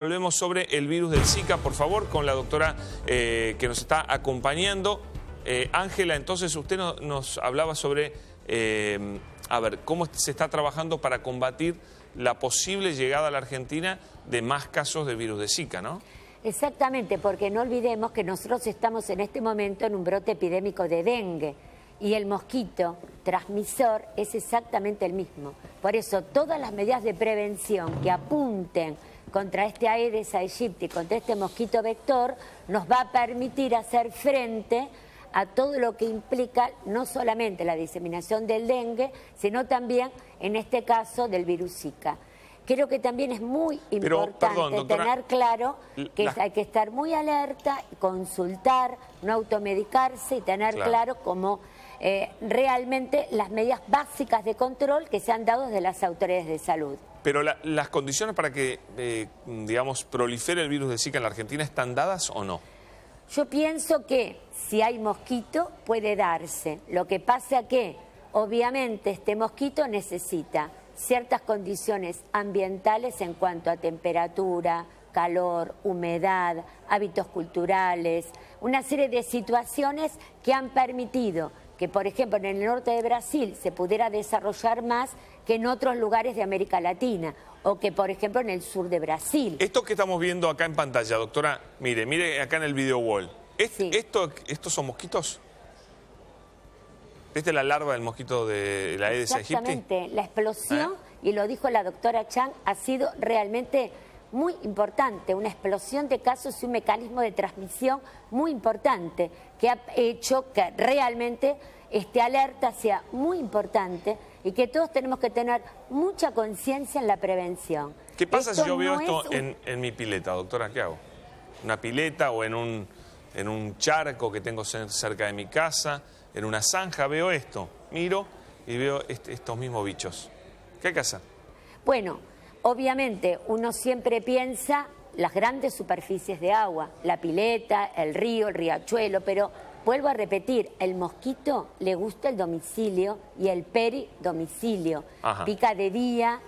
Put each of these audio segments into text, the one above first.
Hablemos sobre el virus del Zika, por favor, con la doctora que nos está acompañando. Ángela, entonces usted nos hablaba sobre, cómo se está trabajando para combatir la posible llegada a la Argentina de más casos de virus de Zika, ¿no? Exactamente, porque no olvidemos que nosotros estamos en este momento en un brote epidémico de dengue y el mosquito transmisor es exactamente el mismo. Por eso todas las medidas de prevención que apunten contra este Aedes aegypti, contra este mosquito vector, nos va a permitir hacer frente a todo lo que implica no solamente la diseminación del dengue, sino también, en este caso, del virus Zika. Creo que también es muy importante doctora, tener claro que hay que estar muy alerta, consultar, no automedicarse y tener claro cómo realmente las medidas básicas de control que se han dado desde las autoridades de salud. Pero las condiciones para que, digamos, prolifere el virus de Zika en la Argentina, ¿están dadas o no? Yo pienso que si hay mosquito puede darse. Lo que pasa que, obviamente, este mosquito necesita ciertas condiciones ambientales en cuanto a temperatura, calor, humedad, hábitos culturales, una serie de situaciones que han permitido que, por ejemplo, en el norte de Brasil se pudiera desarrollar más que en otros lugares de América Latina, o que, por ejemplo, en el sur de Brasil. Esto que estamos viendo acá en pantalla, doctora, mire acá en el video wall. Sí. ¿Estos son mosquitos? ¿Esta es la larva del mosquito de la Aedes aegypti? Exactamente, la explosión, y lo dijo la doctora Chang, ha sido realmente muy importante, una explosión de casos y un mecanismo de transmisión muy importante que ha hecho que realmente esta alerta sea muy importante y que todos tenemos que tener mucha conciencia en la prevención. ¿Qué pasa si yo veo esto en mi pileta, doctora? ¿Qué hago? ¿Una pileta o en un charco que tengo cerca de mi casa? En una zanja veo esto, miro y veo estos mismos bichos. ¿Qué hay que hacer? Bueno, obviamente uno siempre piensa las grandes superficies de agua, la pileta, el río, el riachuelo, pero vuelvo a repetir, el mosquito le gusta el domicilio y el peridomicilio. Ajá. Pica de día,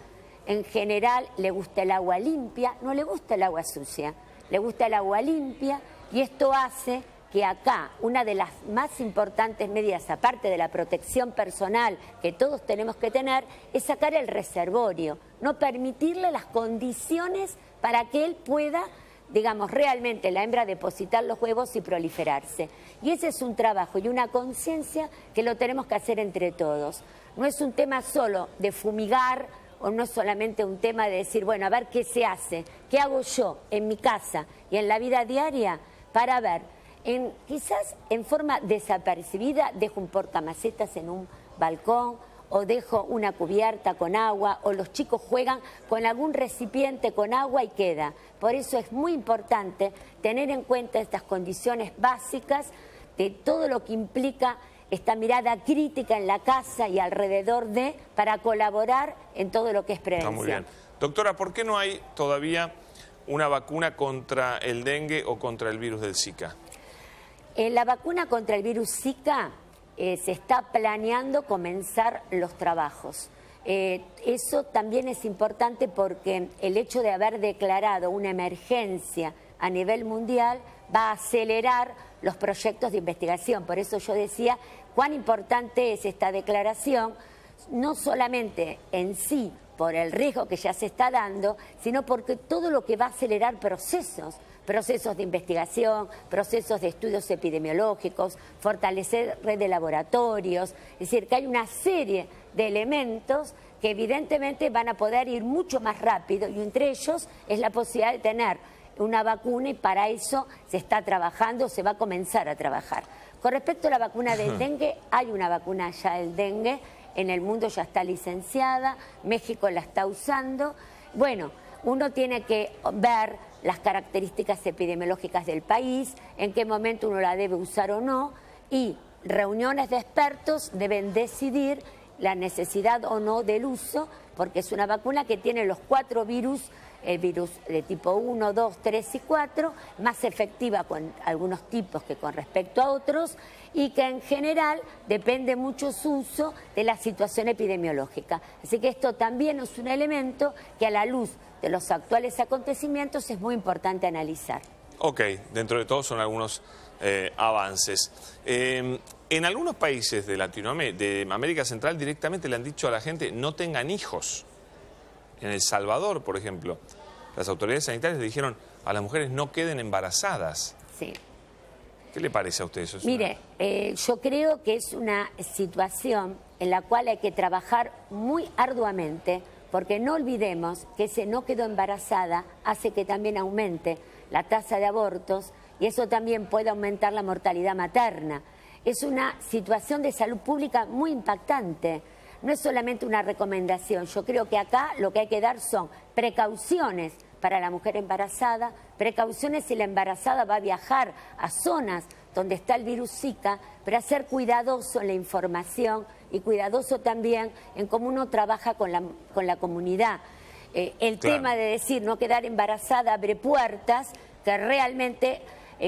en general le gusta el agua limpia, no le gusta el agua sucia, le gusta el agua limpia y esto hace que acá una de las más importantes medidas, aparte de la protección personal que todos tenemos que tener, es sacar el reservorio, no permitirle las condiciones para que él pueda, digamos, realmente la hembra depositar los huevos y proliferarse. Y ese es un trabajo y una conciencia que lo tenemos que hacer entre todos. No es un tema solo de fumigar o no es solamente un tema de decir, bueno, a ver qué se hace, qué hago yo en mi casa y en la vida diaria para ver. Quizás en forma desapercibida dejo un portamacetas en un balcón o dejo una cubierta con agua o los chicos juegan con algún recipiente con agua y queda. Por eso es muy importante tener en cuenta estas condiciones básicas de todo lo que implica esta mirada crítica en la casa y alrededor para colaborar en todo lo que es prevención. Está muy bien. Doctora, ¿por qué no hay todavía una vacuna contra el dengue o contra el virus del Zika? La vacuna contra el virus Zika se está planeando comenzar los trabajos. Eso también es importante porque el hecho de haber declarado una emergencia a nivel mundial va a acelerar los proyectos de investigación. Por eso yo decía cuán importante es esta declaración, no solamente en sí por el riesgo que ya se está dando, sino porque todo lo que va a acelerar procesos de investigación, procesos de estudios epidemiológicos, fortalecer red de laboratorios, es decir, que hay una serie de elementos que evidentemente van a poder ir mucho más rápido y entre ellos es la posibilidad de tener una vacuna y para eso se está trabajando, se va a comenzar a trabajar. Con respecto a la vacuna del dengue, hay una vacuna ya del dengue, en el mundo ya está licenciada, México la está usando. Bueno, uno tiene que ver las características epidemiológicas del país, en qué momento uno la debe usar o no, y reuniones de expertos deben decidir la necesidad o no del uso, porque es una vacuna que tiene los 4 virus, el virus de tipo 1, 2, 3 y 4, más efectiva con algunos tipos que con respecto a otros, y que en general depende mucho su uso de la situación epidemiológica. Así que esto también es un elemento que a la luz de los actuales acontecimientos es muy importante analizar. Ok, dentro de todo son algunos avances. En algunos países de Latinoamérica, de América Central, directamente le han dicho a la gente no tengan hijos. En El Salvador, por ejemplo, las autoridades sanitarias le dijeron a las mujeres no queden embarazadas. Sí. ¿Qué le parece a usted eso? Mire, yo creo que es una situación en la cual hay que trabajar muy arduamente, porque no olvidemos que ese no quedó embarazada hace que también aumente la tasa de abortos y eso también puede aumentar la mortalidad materna. Es una situación de salud pública muy impactante. No es solamente una recomendación. Yo creo que acá lo que hay que dar son precauciones para la mujer embarazada, precauciones si la embarazada va a viajar a zonas donde está el virus Zika, pero ser cuidadoso en la información y cuidadoso también en cómo uno trabaja con la comunidad. El tema de decir no quedar embarazada abre puertas que realmente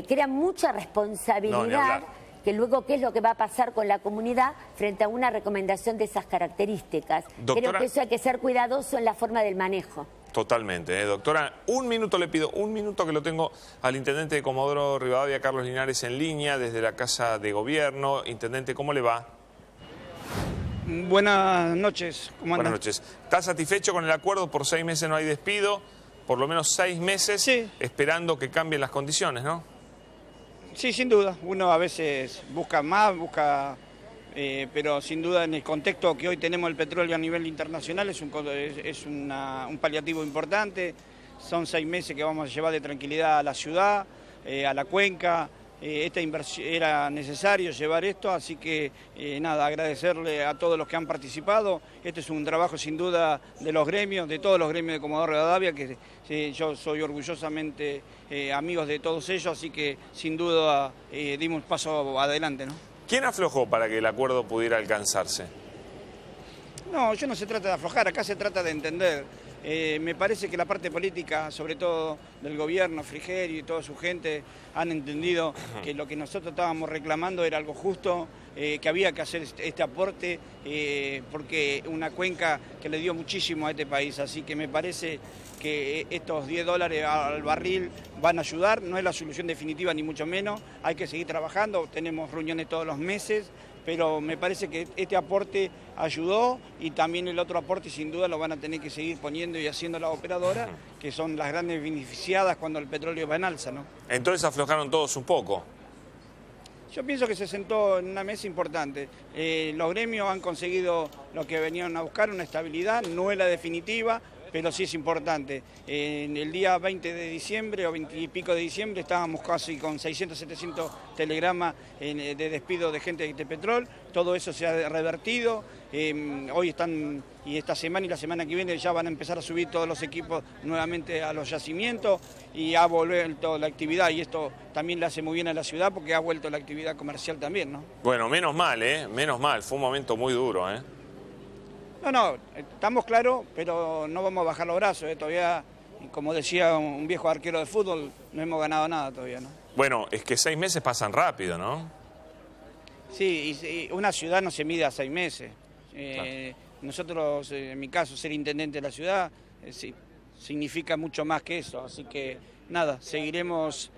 crean mucha responsabilidad, que luego qué es lo que va a pasar con la comunidad frente a una recomendación de esas características. Doctora, creo que eso hay que ser cuidadoso en la forma del manejo. Totalmente, doctora. Un minuto le pido, un minuto que lo tengo al intendente de Comodoro Rivadavia, Carlos Linares, en línea desde la Casa de Gobierno. Intendente, ¿cómo le va? Buenas noches, ¿cómo anda? Buenas noches. ¿Está satisfecho con el acuerdo? Por 6 meses no hay despido, por lo menos 6 meses, sí, esperando que cambien las condiciones, ¿no? Sí, sin duda. Uno a veces busca más, pero sin duda en el contexto que hoy tenemos el petróleo a nivel internacional es un paliativo importante. Son 6 meses que vamos a llevar de tranquilidad a la ciudad, a la cuenca. Esta inversión era necesario llevar esto, así que nada, agradecerle a todos los que han participado. Este es un trabajo sin duda de los gremios, de todos los gremios de Comodoro Rivadavia, que yo soy orgullosamente amigos de todos ellos, así que sin duda dimos un paso adelante, ¿no? ¿Quién aflojó para que el acuerdo pudiera alcanzarse? No, no se trata de aflojar, acá se trata de entender. Me parece que la parte política, sobre todo del gobierno, Frigerio y toda su gente, han entendido que lo que nosotros estábamos reclamando era algo justo, que había que hacer este aporte, porque una cuenca que le dio muchísimo a este país. Así que me parece que estos $10 al barril van a ayudar, no es la solución definitiva ni mucho menos, hay que seguir trabajando, tenemos reuniones todos los meses, pero me parece que este aporte ayudó y también el otro aporte sin duda lo van a tener que seguir poniendo y haciendo las operadoras, que son las grandes beneficiadas cuando el petróleo va en alza, ¿no? Entonces aflojaron todos un poco. Yo pienso que se sentó en una mesa importante. Los gremios han conseguido lo que venían a buscar, una estabilidad, no es la definitiva, pero sí es importante. En el día 20 de diciembre o 20 y pico de diciembre estábamos casi con 600, 700 telegramas de despido de gente de Petrol. Todo eso se ha revertido. Hoy están, y esta semana y la semana que viene ya van a empezar a subir todos los equipos nuevamente a los yacimientos y ha vuelto la actividad, y esto también le hace muy bien a la ciudad porque ha vuelto la actividad comercial también, ¿no? Bueno, menos mal, menos mal, fue un momento muy duro, No, estamos claros, pero no vamos a bajar los brazos, todavía, como decía un viejo arquero de fútbol, no hemos ganado nada todavía, ¿no? Bueno, es que 6 meses pasan rápido, ¿no? Sí, y una ciudad no se mide a 6 meses. Claro. Nosotros, en mi caso, ser intendente de la ciudad, sí, significa mucho más que eso, así que nada, seguiremos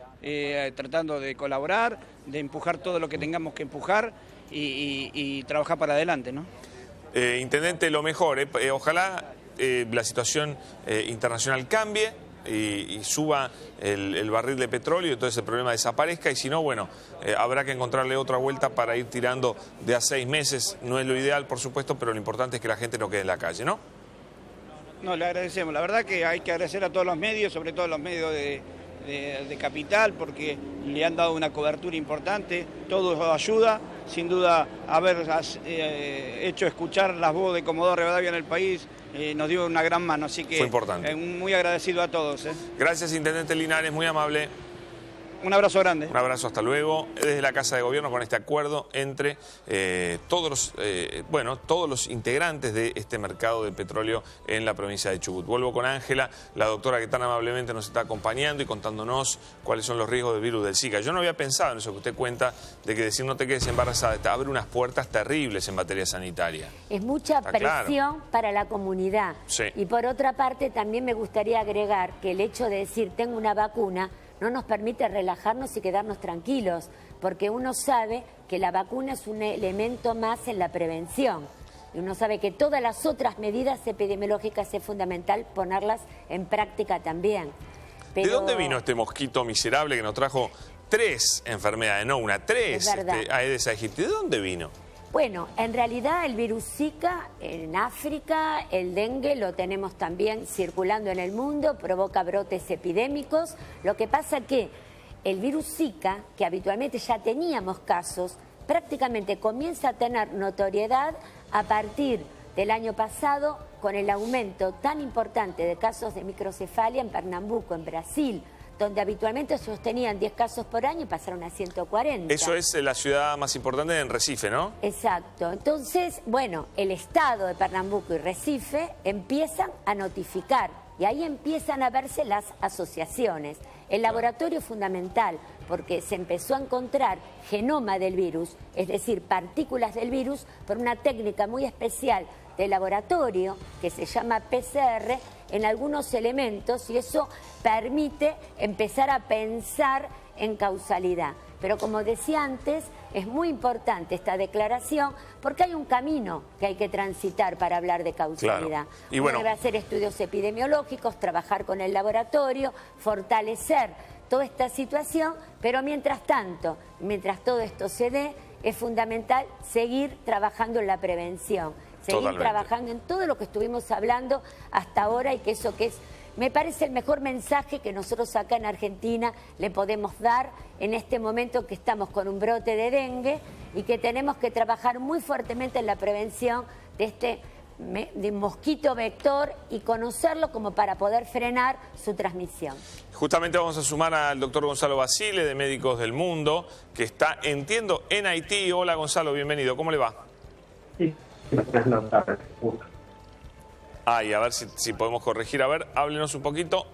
tratando de colaborar, de empujar todo lo que tengamos que empujar y trabajar para adelante, ¿no? Intendente, lo mejor, ojalá la situación internacional cambie y suba el barril de petróleo, entonces el problema desaparezca, y si no, bueno, habrá que encontrarle otra vuelta para ir tirando de a 6 meses. No es lo ideal, por supuesto, pero lo importante es que la gente no quede en la calle, ¿no? No, le agradecemos. La verdad que hay que agradecer a todos los medios, sobre todo los medios de Capital, porque le han dado una cobertura importante, todo ayuda, sin duda haber hecho escuchar las voces de Comodoro Rivadavia en el país nos dio una gran mano, así que fue importante. Muy agradecido a todos. Gracias, Intendente Linares, muy amable. Un abrazo grande. Un abrazo, hasta luego. Desde la Casa de Gobierno con este acuerdo entre todos los integrantes de este mercado de petróleo en la provincia de Chubut. Vuelvo con Ángela, la doctora que tan amablemente nos está acompañando y contándonos cuáles son los riesgos del virus del Zika. Yo no había pensado en eso que usted cuenta, de que decir no te quedes embarazada te abre unas puertas terribles en materia sanitaria. Es mucha presión para la comunidad. Sí. Y por otra parte también me gustaría agregar que el hecho de decir tengo una vacuna no nos permite relajarnos y quedarnos tranquilos, porque uno sabe que la vacuna es un elemento más en la prevención. Y uno sabe que todas las otras medidas epidemiológicas es fundamental ponerlas en práctica también. Pero... ¿De dónde vino este mosquito miserable que nos trajo 3 enfermedades, no una, 3 Aedes aegypti? ¿De dónde vino? Bueno, en realidad el virus Zika en África, el dengue lo tenemos también circulando en el mundo, provoca brotes epidémicos. Lo que pasa que el virus Zika, que habitualmente ya teníamos casos, prácticamente comienza a tener notoriedad a partir del año pasado con el aumento tan importante de casos de microcefalia en Pernambuco, en Brasil, donde habitualmente sostenían 10 casos por año y pasaron a 140. Eso es la ciudad más importante en Recife, ¿no? Exacto. Entonces, bueno, el estado de Pernambuco y Recife empiezan a notificar y ahí empiezan a verse las asociaciones. El laboratorio es fundamental porque se empezó a encontrar genoma del virus, es decir, partículas del virus, por una técnica muy especial de laboratorio que se llama PCR en algunos elementos, y eso permite empezar a pensar en causalidad. Pero como decía antes, es muy importante esta declaración porque hay un camino que hay que transitar para hablar de causalidad. Claro. Y bueno, uno debe hacer estudios epidemiológicos, trabajar con el laboratorio, fortalecer toda esta situación, pero mientras tanto, mientras todo esto se dé, es fundamental seguir trabajando en la prevención, seguir trabajando en todo lo que estuvimos hablando hasta ahora, y que eso que es, me parece el mejor mensaje que nosotros acá en Argentina le podemos dar en este momento que estamos con un brote de dengue y que tenemos que trabajar muy fuertemente en la prevención de este mosquito vector y conocerlo como para poder frenar su transmisión. Justamente vamos a sumar al doctor Gonzalo Basile, de Médicos del Mundo, que está, entiendo, en Haití. Hola Gonzalo, bienvenido. ¿Cómo le va? Sí. Ay, a ver si podemos corregir. A ver, háblenos un poquito.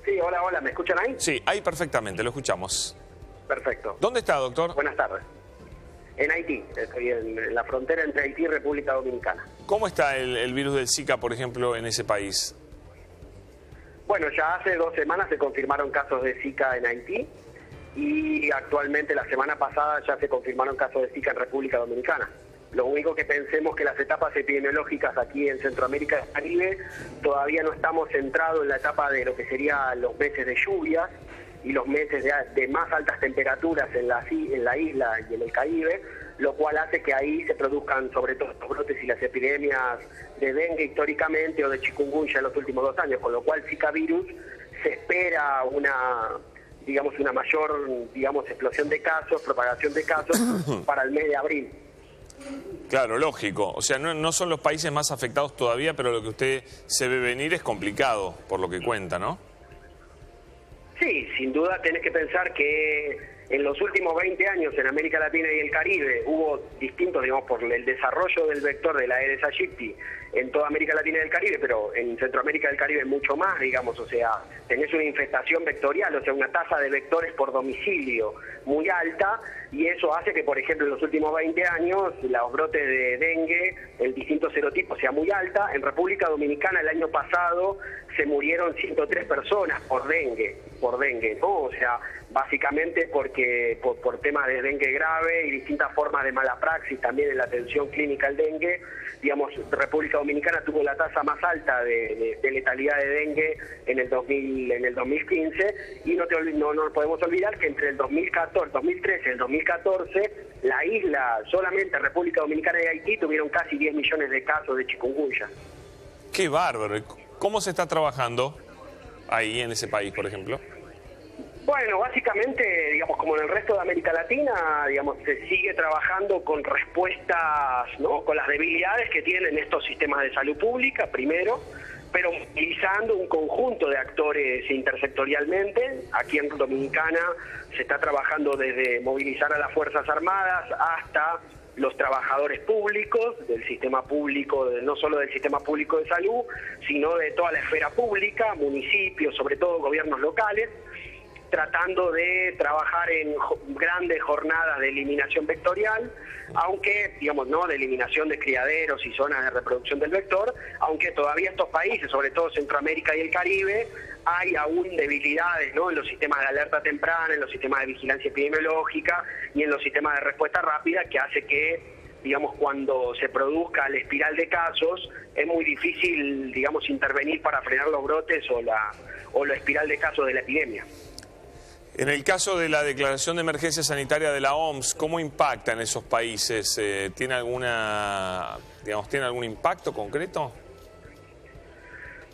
Sí, hola, ¿me escuchan ahí? Sí, ahí perfectamente, lo escuchamos. Perfecto. ¿Dónde está, doctor? Buenas tardes. En Haití, estoy en la frontera entre Haití y República Dominicana. ¿Cómo está el virus del Zika, por ejemplo, en ese país? Bueno, ya hace 2 semanas se confirmaron casos de Zika en Haití y actualmente la semana pasada ya se confirmaron casos de Zika en República Dominicana. Lo único que pensemos que las etapas epidemiológicas aquí en Centroamérica y el Caribe todavía no estamos centrados en la etapa de lo que serían los meses de lluvias y los meses de más altas temperaturas en la isla y en el Caribe, lo cual hace que ahí se produzcan sobre todo los brotes y las epidemias de dengue históricamente o de chikungunya en los últimos 2 años, con lo cual Zika virus se espera una mayor, explosión de casos, propagación de casos para el mes de abril. Claro, lógico. O sea, no son los países más afectados todavía, pero lo que usted se ve venir es complicado, por lo que cuenta, ¿no? Sí, sin duda tenés que pensar que en los últimos 20 años en América Latina y el Caribe hubo distintos, por el desarrollo del vector de la Aedes aegypti en toda América Latina y el Caribe, pero en Centroamérica y el Caribe mucho más, o sea, tenés una infestación vectorial, o sea, una tasa de vectores por domicilio muy alta, y eso hace que, por ejemplo, en los últimos 20 años los brotes de dengue en distintos serotipos sea muy alta. En República Dominicana el año pasado se murieron 103 personas por dengue, ¿no? O sea, básicamente porque por temas de dengue grave y distintas formas de mala praxis también en la atención clínica al dengue, República Dominicana tuvo la tasa más alta de letalidad de dengue en el 2015, y no podemos olvidar que entre el 2013 y el 2014 la isla, solamente República Dominicana y Haití, tuvieron casi 10 millones de casos de chikungunya. ¡Qué bárbaro! ¿Cómo se está trabajando ahí en ese país, por ejemplo? Bueno, básicamente, como en el resto de América Latina, se sigue trabajando con respuestas, ¿no?, con las debilidades que tienen estos sistemas de salud pública, primero. pero utilizando un conjunto de actores intersectorialmente. Aquí en Dominicana se está trabajando desde movilizar a las Fuerzas Armadas hasta los trabajadores públicos del sistema público, no solo del sistema público de salud, sino de toda la esfera pública, municipios, sobre todo gobiernos locales, tratando de trabajar en grandes jornadas de eliminación vectorial, aunque, digamos, no de eliminación de criaderos y zonas de reproducción del vector, aunque todavía estos países, sobre todo Centroamérica y el Caribe, hay aún debilidades, ¿no?, en los sistemas de alerta temprana, en los sistemas de vigilancia epidemiológica y en los sistemas de respuesta rápida, que hace que, digamos, cuando se produzca la espiral de casos, es muy difícil, digamos, intervenir para frenar los brotes o la espiral de casos de la epidemia. En el caso de la declaración de emergencia sanitaria de la OMS, ¿cómo impacta en esos países? ¿Tiene algún impacto concreto?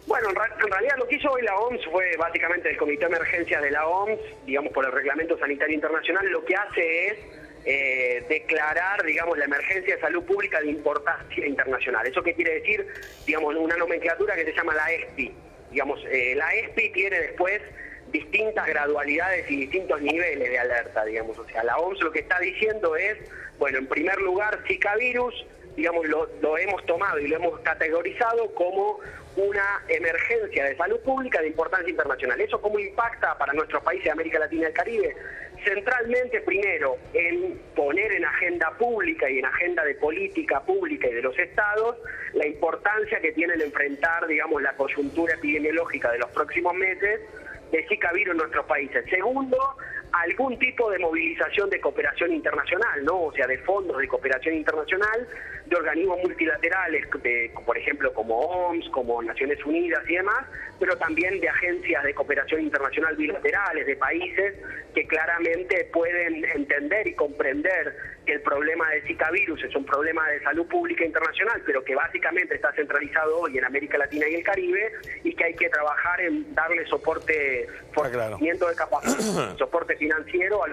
Bueno, en realidad lo que hizo hoy la OMS fue básicamente el Comité de Emergencias de la OMS, digamos, por el Reglamento Sanitario Internacional, lo que hace es declarar, digamos, la emergencia de salud pública de importancia internacional. ¿Eso qué quiere decir? Digamos, una nomenclatura que se llama la ESPI. Digamos, la ESPI tiene después distintas gradualidades y distintos niveles de alerta, digamos. O sea, la OMS lo que está diciendo es, bueno, en primer lugar, Zika virus, digamos, lo hemos tomado y lo hemos categorizado como una emergencia de salud pública de importancia internacional. ¿Eso cómo impacta para nuestros países de América Latina y el Caribe? Centralmente, primero, en poner en agenda pública y en agenda de política pública y de los estados la importancia que tiene el enfrentar, digamos, la coyuntura epidemiológica de los próximos meses de Zika virus en nuestros países. Segundo, algún tipo de movilización de cooperación internacional, ¿no? O sea, de fondos de cooperación internacional, de organismos multilaterales, por ejemplo, como OMS, como Naciones Unidas y demás, pero también de agencias de cooperación internacional bilaterales de países que claramente pueden entender y comprender que el problema de Zika virus es un problema de salud pública internacional, pero que básicamente está centralizado hoy en América Latina y el Caribe, y que hay que trabajar en darle soporte, fortalecimiento de capacidad, soporte financiero a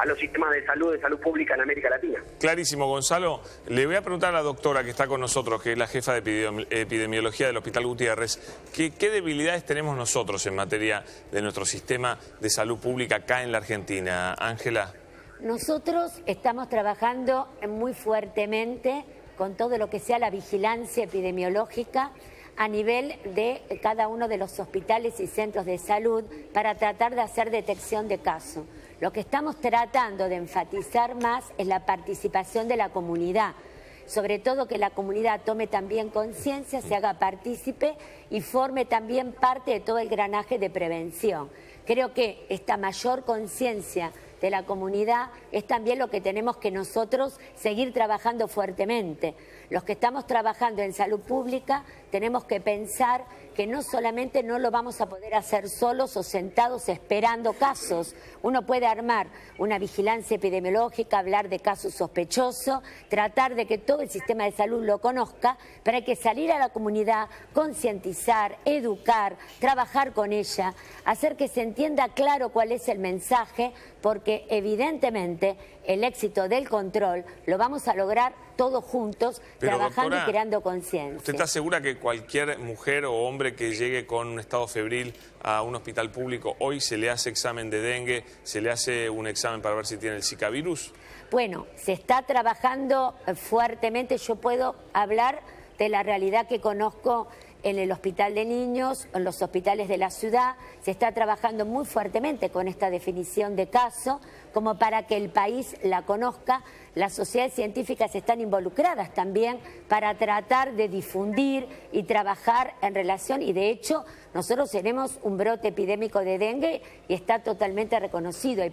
los sistemas de salud pública en América Latina. Clarísimo, Gonzalo. Le voy a preguntar a la doctora que está con nosotros, que es la jefa de epidemiología del Hospital Gutiérrez, ¿qué debilidades tenemos nosotros en materia de nuestro sistema de salud pública acá en la Argentina? Ángela. Nosotros estamos trabajando muy fuertemente con todo lo que sea la vigilancia epidemiológica a nivel de cada uno de los hospitales y centros de salud para tratar de hacer detección de casos. Lo que estamos tratando de enfatizar más es la participación de la comunidad, sobre todo que la comunidad tome también conciencia, se haga partícipe y forme también parte de todo el granaje de prevención. Creo que esta mayor conciencia de la comunidad es también lo que tenemos que nosotros seguir trabajando fuertemente. Los que estamos trabajando en salud pública tenemos que pensar que no solamente no lo vamos a poder hacer solos o sentados esperando casos. Uno puede armar una vigilancia epidemiológica, hablar de casos sospechosos, tratar de que todo el sistema de salud lo conozca, pero hay que salir a la comunidad, concientizar, educar, trabajar con ella, hacer que se entienda claro cuál es el mensaje, porque evidentemente el éxito del control lo vamos a lograr todos juntos, pero, trabajando, doctora, y creando conciencia. ¿Usted está segura que cualquier mujer o hombre que llegue con un estado febril a un hospital público, hoy se le hace examen de dengue, se le hace un examen para ver si tiene el Zika virus? Bueno, se está trabajando fuertemente. Yo puedo hablar de la realidad que conozco en el Hospital de Niños, en los hospitales de la ciudad. Se está trabajando muy fuertemente con esta definición de caso, como para que el país la conozca. Las sociedades científicas están involucradas también para tratar de difundir y trabajar en relación, y de hecho nosotros tenemos un brote epidémico de dengue y está totalmente reconocido. Hay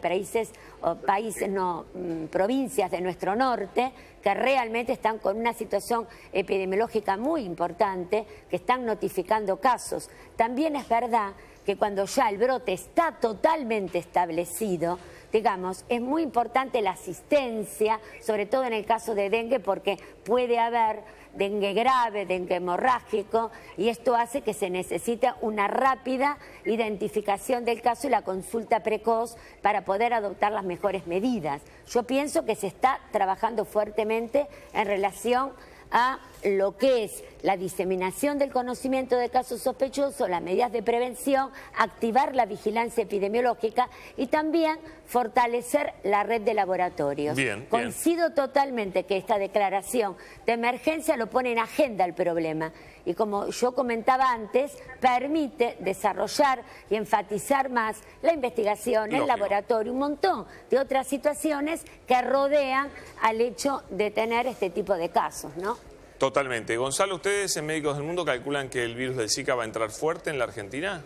provincias de nuestro norte que realmente están con una situación epidemiológica muy importante, que están notificando casos. También es verdad que cuando ya el brote está totalmente establecido, digamos, es muy importante la asistencia, sobre todo en el caso de dengue, porque puede haber dengue grave, dengue hemorrágico, y esto hace que se necesite una rápida identificación del caso y la consulta precoz para poder adoptar las mejores medidas. Yo pienso que se está trabajando fuertemente en relación a lo que es la diseminación del conocimiento de casos sospechosos, las medidas de prevención, activar la vigilancia epidemiológica y también fortalecer la red de laboratorios. Coincido totalmente que esta declaración de emergencia lo pone en agenda el problema y, como yo comentaba antes, permite desarrollar y enfatizar más la investigación, el laboratorio, un montón de otras situaciones que rodean al hecho de tener este tipo de casos, ¿no? Totalmente. Gonzalo, ¿ustedes en Médicos del Mundo calculan que el virus del Zika va a entrar fuerte en la Argentina?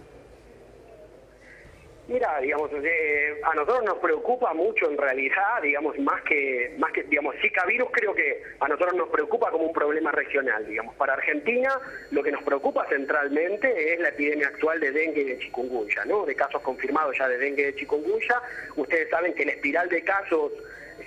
Mira, digamos, a nosotros nos preocupa mucho en realidad, digamos, más que digamos, Zika virus, creo que a nosotros nos preocupa como un problema regional, digamos. Para Argentina lo que nos preocupa centralmente es la epidemia actual de dengue y de chikungunya, ¿no? De casos confirmados ya de dengue y de chikungunya. Ustedes saben que la espiral de casos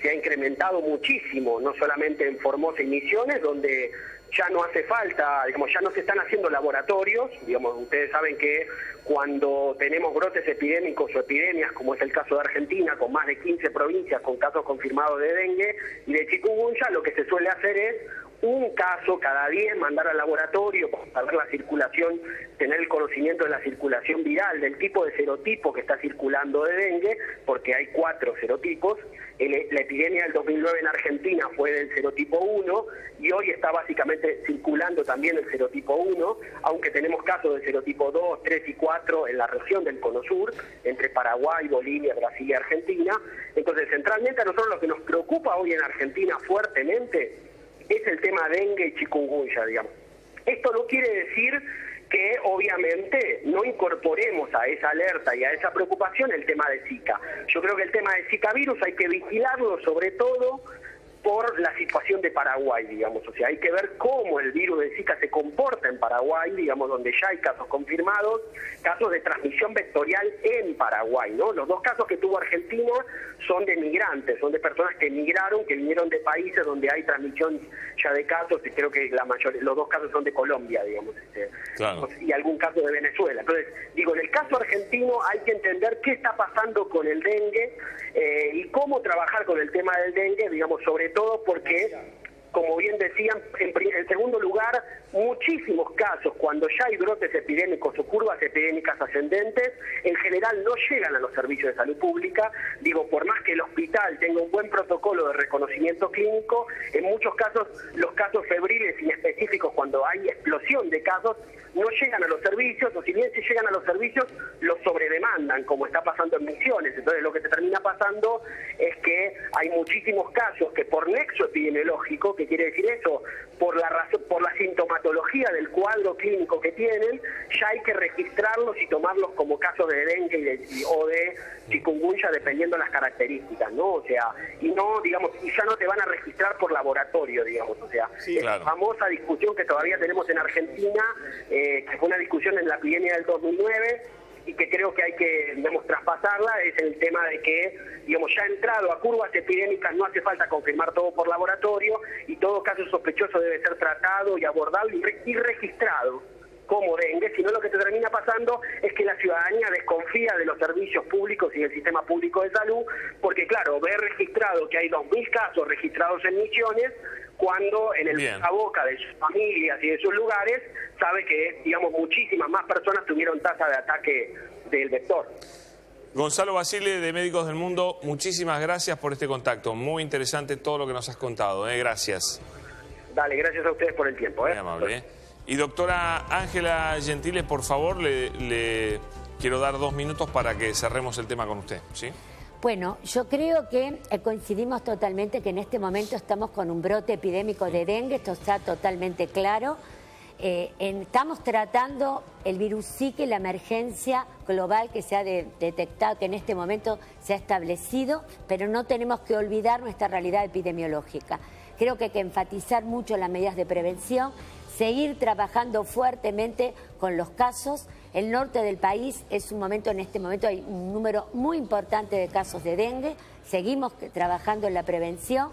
se ha incrementado muchísimo, no solamente en Formosa y Misiones, donde ya no hace falta, digamos, ya no se están haciendo laboratorios, digamos, ustedes saben que cuando tenemos brotes epidémicos o epidemias, como es el caso de Argentina, con más de 15 provincias con casos confirmados de dengue y de chikungunya, lo que se suele hacer es un caso cada 10, mandar al laboratorio para ver la circulación, tener el conocimiento de la circulación viral, del tipo de serotipo que está circulando de dengue, porque hay 4 serotipos. La epidemia del 2009 en Argentina fue del serotipo 1 y hoy está básicamente circulando también el serotipo 1, aunque tenemos casos de serotipo 2, 3 y 4 en la región del Cono Sur, entre Paraguay, Bolivia, Brasil y Argentina. Entonces, centralmente a nosotros lo que nos preocupa hoy en Argentina fuertemente es el tema dengue y chikungunya, digamos. Esto no quiere decir que obviamente no incorporemos a esa alerta y a esa preocupación el tema de Zika. Yo creo que el tema de Zika virus hay que vigilarlo sobre todo por la situación de Paraguay, digamos, o sea, hay que ver cómo el virus de Zika se comporta en Paraguay, digamos, donde ya hay casos confirmados, casos de transmisión vectorial en Paraguay, ¿no? Los 2 casos que tuvo Argentina son de migrantes, son de personas que emigraron, que vinieron de países donde hay transmisión ya de casos, y creo que los 2 casos son de Colombia, digamos, claro, y algún caso de Venezuela. Entonces, digo, en el caso argentino hay que entender qué está pasando con el dengue y cómo trabajar con el tema del dengue, digamos, sobre todo porque, como bien decían, en segundo lugar, muchísimos casos, cuando ya hay brotes epidémicos o curvas epidémicas ascendentes, en general no llegan a los servicios de salud pública. Digo, por más que el hospital tenga un buen protocolo de reconocimiento clínico, en muchos casos, los casos febriles inespecíficos, cuando hay explosión de casos, no llegan a los servicios, o si bien si llegan a los servicios, los sobredemandan, como está pasando en Misiones. Entonces lo que se termina pasando es que hay muchísimos casos que por nexo epidemiológico, ¿qué quiere decir eso? Por la sintomatología del cuadro clínico que tienen, ya hay que registrarlos y tomarlos como casos de dengue o de chikungunya, dependiendo de las características, ¿no? O sea, y no, digamos, y ya no te van a registrar por laboratorio, digamos, o sea, sí, claro. Esa famosa discusión que todavía tenemos en Argentina, que fue una discusión en la epidemia del 2009, y que creo que hay que, digamos, traspasarla, es el tema de que, digamos, ya entrado a curvas epidémicas no hace falta confirmar todo por laboratorio y todo caso sospechoso debe ser tratado y abordado y registrado como dengue, sino lo que te termina pasando es que la ciudadanía desconfía de los servicios públicos y del sistema público de salud, porque claro, ve registrado que hay 2.000 casos registrados en Misiones, cuando en el boca a boca de sus familias y de sus lugares sabe que, digamos, muchísimas más personas tuvieron tasa de ataque del vector. Gonzalo Basile, de Médicos del Mundo, muchísimas gracias por este contacto. Muy interesante todo lo que nos has contado. Gracias. Dale, gracias a ustedes por el tiempo. Muy amable. Y doctora Ángela Gentile, por favor, le quiero dar 2 minutos para que cerremos el tema con usted, ¿sí? Bueno, yo creo que coincidimos totalmente que en este momento estamos con un brote epidémico de dengue, esto está totalmente claro. Estamos tratando el virus Zika y la emergencia global que se ha detectado, que en este momento se ha establecido, pero no tenemos que olvidar nuestra realidad epidemiológica. Creo que hay que enfatizar mucho las medidas de prevención, seguir trabajando fuertemente con los casos. El norte del país es un momento, en este momento hay un número muy importante de casos de dengue, seguimos trabajando en la prevención.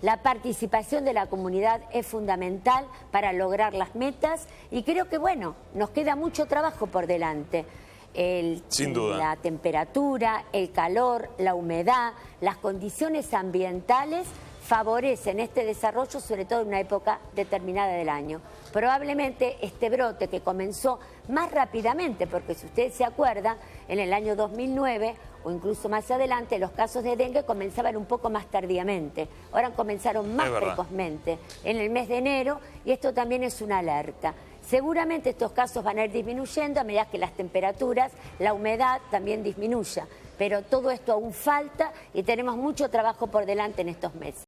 La participación de la comunidad es fundamental para lograr las metas y creo que, bueno, nos queda mucho trabajo por delante. Sin duda. La temperatura, el calor, la humedad, las condiciones ambientales favorecen este desarrollo, sobre todo en una época determinada del año. Probablemente este brote que comenzó más rápidamente, porque si ustedes se acuerdan, en el año 2009 o incluso más adelante, los casos de dengue comenzaban un poco más tardíamente. Ahora comenzaron más precozmente, en el mes de enero, y esto también es una alerta. Seguramente estos casos van a ir disminuyendo a medida que las temperaturas, la humedad también disminuya, pero todo esto aún falta y tenemos mucho trabajo por delante en estos meses.